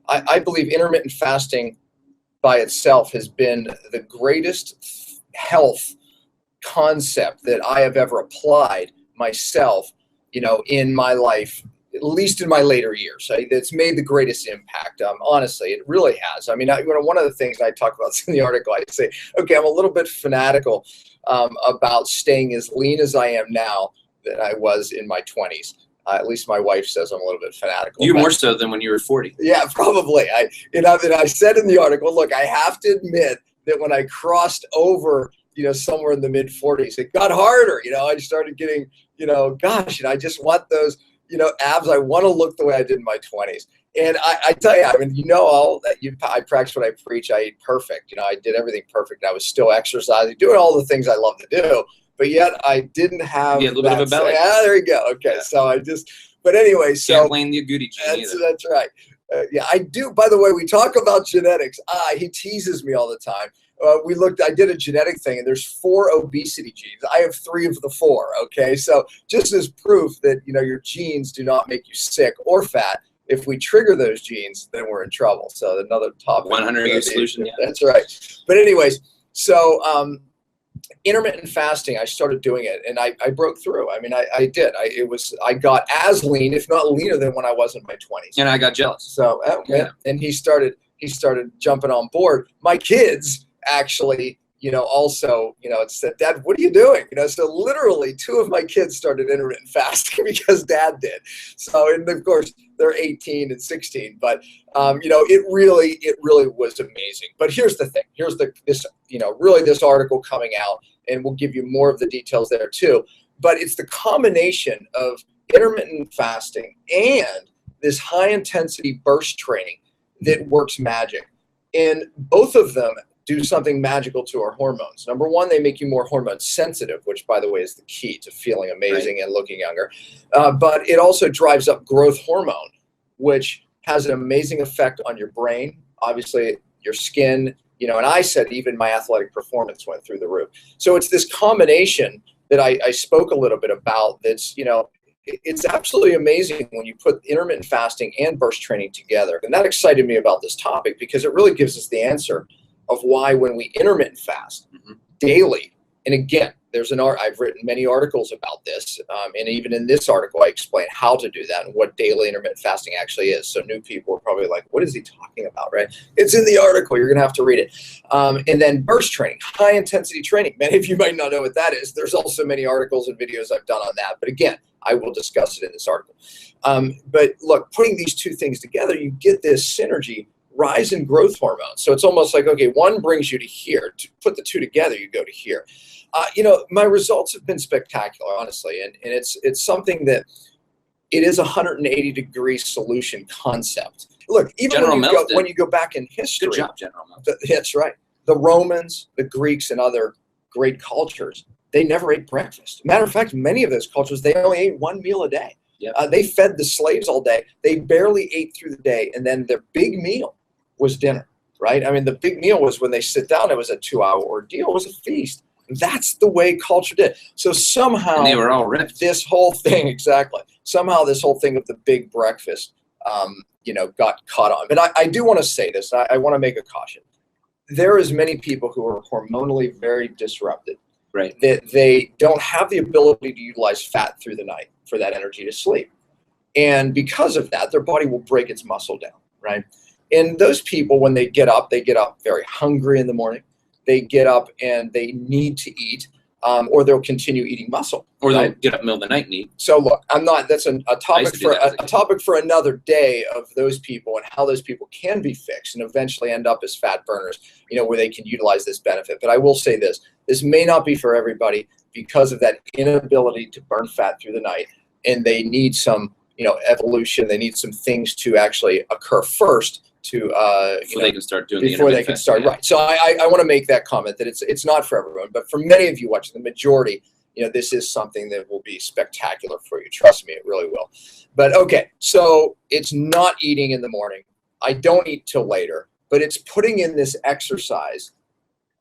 I believe intermittent fasting by itself has been the greatest health concept that I have ever applied myself, in my life, at least in my later years. It's made the greatest impact. Honestly, it really has. I mean, one of the things I talk about in the article, I say, okay, I'm a little bit fanatical about staying as lean as I am now than I was in my 20s. At least my wife says I'm a little bit fanatical. You more so than when you were 40. Yeah, probably. I said in the article, look, I have to admit that when I crossed over, somewhere in the mid 40s, it got harder. I started getting, I just want those, abs. I want to look the way I did in my 20s. And I tell you, I mean, all that I practice what I preach. I ate perfect. I did everything perfect. I was still exercising, doing all the things I love to do. But yet I didn't have a little bit of a belly. Yeah, there you go. Okay, yeah. So but anyway, so can't blame the agouti gene either. That's right. Yeah, I do. By the way, we talk about genetics. He teases me all the time. I did a genetic thing, and there's 4 obesity genes. I have 3 of the 4. Okay, so just as proof that your genes do not make you sick or fat. If we trigger those genes, then we're in trouble. So another topic. 100-year solution. Yeah. That's right. But anyways, so. Intermittent fasting, I started doing it, and I broke through. I mean, I did. I got as lean, if not leaner, than when I was in my 20s. And I got jealous. So, and he started jumping on board. My kids actually, also, it said, Dad, what are you doing? So literally 2 of my kids started intermittent fasting because Dad did. So, and of course, they're 18 and 16, but it really was amazing. But here's the thing. Here's this article coming out, and we'll give you more of the details there too. But it's the combination of intermittent fasting and this high intensity burst training that works magic. And both of them do something magical to our hormones. Number one, they make you more hormone sensitive, which, by the way, is the key to feeling amazing and looking younger. But it also drives up growth hormone, which has an amazing effect on your brain, obviously your skin, and I said even my athletic performance went through the roof. So it's this combination that I spoke a little bit about that's, it's absolutely amazing when you put intermittent fasting and burst training together. And that excited me about this topic because it really gives us the answer of why when we intermittent fast daily, and again, I've written many articles about this, and even in this article, I explain how to do that and what daily intermittent fasting actually is. So new people are probably like, what is he talking about, right? It's in the article. You're going to have to read it. And then burst training, high intensity training. Many of you might not know what that is. There's also many articles and videos I've done on that. But again, I will discuss it in this article. But look, putting these 2 things together, you get this synergy, rise in growth hormones. So it's almost like, okay, one brings you to here. To put the 2 together, you go to here. My results have been spectacular, honestly, and it's something that it is a 180-degree solution concept. Look, even when you go back in history, good job, General Mills. That's right. The Romans, the Greeks, and other great cultures, they never ate breakfast. Matter of fact, many of those cultures, they only ate 1 meal a day. Yep. They fed the slaves all day. They barely ate through the day, and then their big meal was dinner. Right? I mean, the big meal was when they sit down. It was a 2-hour ordeal. It was a feast. That's the way culture did. So somehow and they were all ripped. This whole thing, exactly. Somehow this whole thing of the big breakfast, got caught on. But I do want to say this. I want to make a caution. There is many people who are hormonally very disrupted. Right. That they don't have the ability to utilize fat through the night for that energy to sleep. And because of that, their body will break its muscle down, right? And those people, when they get up very hungry in the morning. They get up and they need to eat, or they'll continue eating muscle. Or they'll get up in the middle of the night and eat. So look, that's a topic for another day of those people and how those people can be fixed and eventually end up as fat burners, where they can utilize this benefit. But I will say this may not be for everybody because of that inability to burn fat through the night. And they need some, evolution. They need some things to actually occur first before they can start doing before they can start. Right. So I want to make that comment that it's not for everyone, but for many of you watching, the majority, this is something that will be spectacular for you. Trust me, it really will. But okay, so it's not eating in the morning. I don't eat till later, but it's putting in this exercise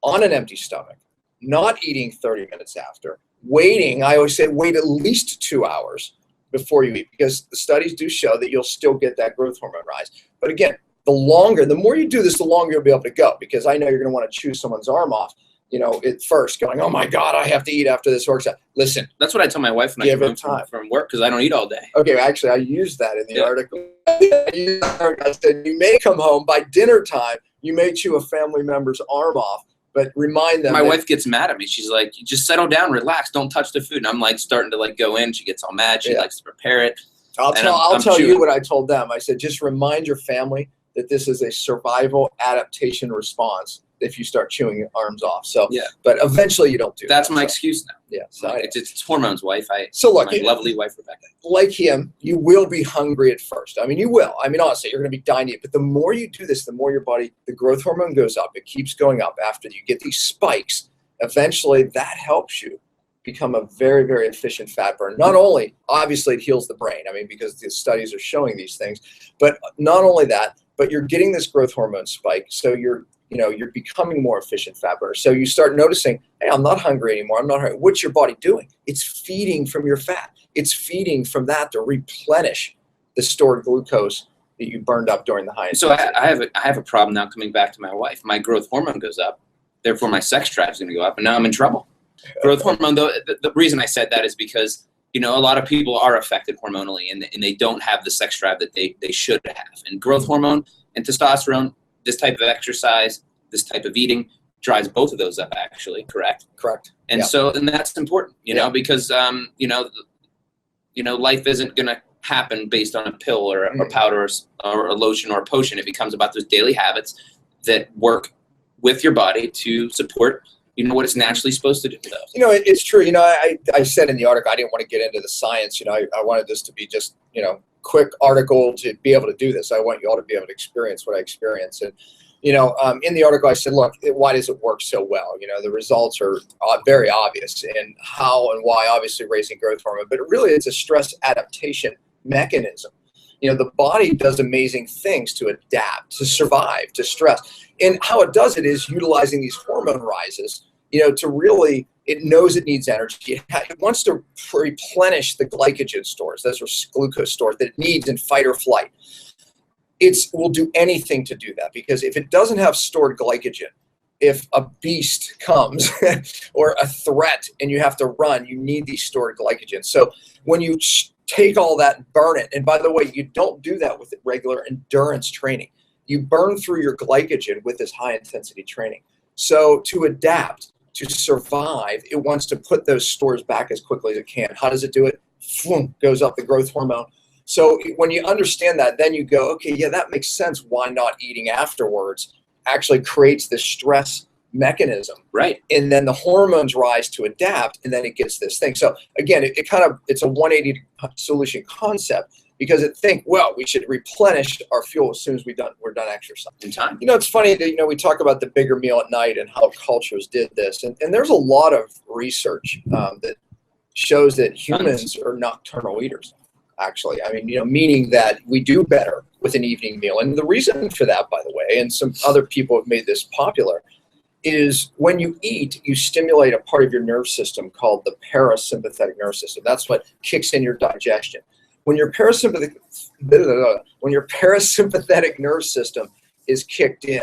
on an empty stomach, not eating 30 minutes after, waiting. I always say wait at least 2 hours before you eat, because the studies do show that you'll still get that growth hormone rise. But again, the more you do this, the longer you'll be able to go, because I know you're going to want to chew someone's arm off, you know, at first going, oh my God, I have to eat after this works out. Listen. That's what I tell my wife when I come home from work, because I don't eat all day. Okay, actually, I used that in the article. I said, you may come home by dinner time, you may chew a family member's arm off, but remind them. My wife gets mad at me. She's like, you just settle down, relax, don't touch the food. And I'm like starting to like go in. She gets all mad. She likes to prepare it. I'll tell you what I told them. I said, just remind your family that this is a survival adaptation response if you start chewing your arms off. So, but eventually you don't do that. That's my excuse now. Yeah. So it's hormones, wife. Look, my lovely wife, Rebecca. Like him, you will be hungry at first. I mean, you will. I mean, honestly, you're going to be dying to eat. But the more you do this, the more your body, the growth hormone goes up. It keeps going up after you get these spikes. Eventually, that helps you become a very, very efficient fat burner. Not only, obviously, it heals the brain. I mean, because the studies are showing these things. But not only that, but you're getting this growth hormone spike. So you're becoming more efficient fat burner. So you start noticing, hey, I'm not hungry anymore. I'm not hungry. What's your body doing? It's feeding from your fat. It's feeding from that to replenish the stored glucose that you burned up during the high intensity. So I have a problem now coming back to my wife. My growth hormone goes up. Therefore, my sex drive is going to go up. And now I'm in trouble. Growth hormone, though, the reason I said that is because, you know, a lot of people are affected hormonally and they don't have the sex drive that they should have. And growth hormone and testosterone, this type of exercise, this type of eating drives both of those up, actually, correct? Correct. And and that's important, you know, because, life isn't going to happen based on a pill or a powder or a lotion or a potion. It becomes about those daily habits that work with your body to support, you know, what it's naturally supposed to do. You know, it's true. You know, I said in the article, I didn't want to get into the science. You know, I wanted this to be just, you know, quick article to be able to do this. I want you all to be able to experience what I experience. And, you know, in the article, I said, look, why does it work so well? You know, the results are very obvious in how and why, obviously, raising growth hormone. But really, it's a stress adaptation mechanism. You know, the body does amazing things to adapt, to survive, to stress. And how it does it is utilizing these hormone rises, you know, to really, it knows it needs energy. It wants to replenish the glycogen stores, those are glucose stores that it needs in fight or flight. It will do anything to do that, because if it doesn't have stored glycogen, if a beast comes or a threat and you have to run, you need these stored glycogen. So when you take all that and burn it, and by the way, you don't do that with regular endurance training. You burn through your glycogen with this high intensity training. So to adapt, to survive, it wants to put those stores back as quickly as it can. How does it do it? Boom, goes up the growth hormone. So when you understand that, then you go, okay, yeah, that makes sense. Why not eating afterwards actually creates this stress mechanism. Right. And then the hormones rise to adapt, and then it gets this thing. So again, it's a 180 solution concept, because well, we should replenish our fuel as soon as we're done exercising. In time. You know, it's funny that, you know, we talk about the bigger meal at night and how cultures did this. And there's a lot of research that shows that humans are nocturnal eaters. Actually, I mean, you know, meaning that we do better with an evening meal. And the reason for that, by the way, and some other people have made this popular, is when you eat, you stimulate a part of your nerve system called the parasympathetic nerve system. That's what kicks in your digestion. When your parasympathetic nerve system is kicked in,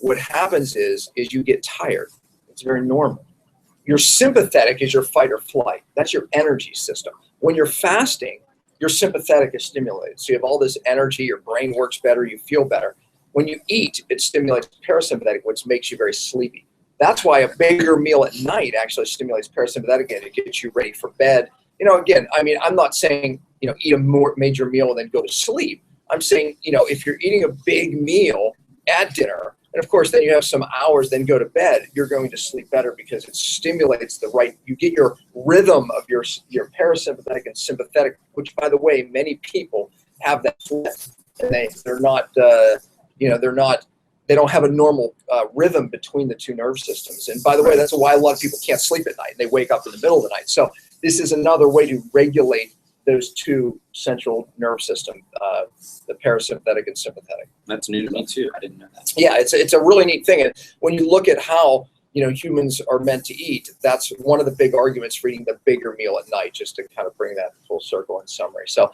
what happens is you get tired. It's very normal. Your sympathetic is your fight or flight. That's your energy system. When you're fasting, your sympathetic is stimulated. So you have all this energy, your brain works better, you feel better. When you eat, it stimulates parasympathetic, which makes you very sleepy. That's why a bigger meal at night actually stimulates parasympathetic, and it gets you ready for bed. You know, again, I mean, I'm not saying, you know, eat a more major meal and then go to sleep. I'm saying, you know, if you're eating a big meal at dinner, and of course, then you have some hours, then go to bed, you're going to sleep better, because it stimulates you get your rhythm of your parasympathetic and sympathetic, which, by the way, many people have that flip, and they're not, they don't have a normal rhythm between the two nerve systems. And by the way, that's why a lot of people can't sleep at night. They wake up in the middle of the night. So this is another way to regulate those two central nerve systems, the parasympathetic and sympathetic. That's new to me too. I didn't know that. Yeah, it's a really neat thing. And when you look at how, you know, humans are meant to eat, that's one of the big arguments for eating the bigger meal at night, just to kind of bring that full circle in summary. So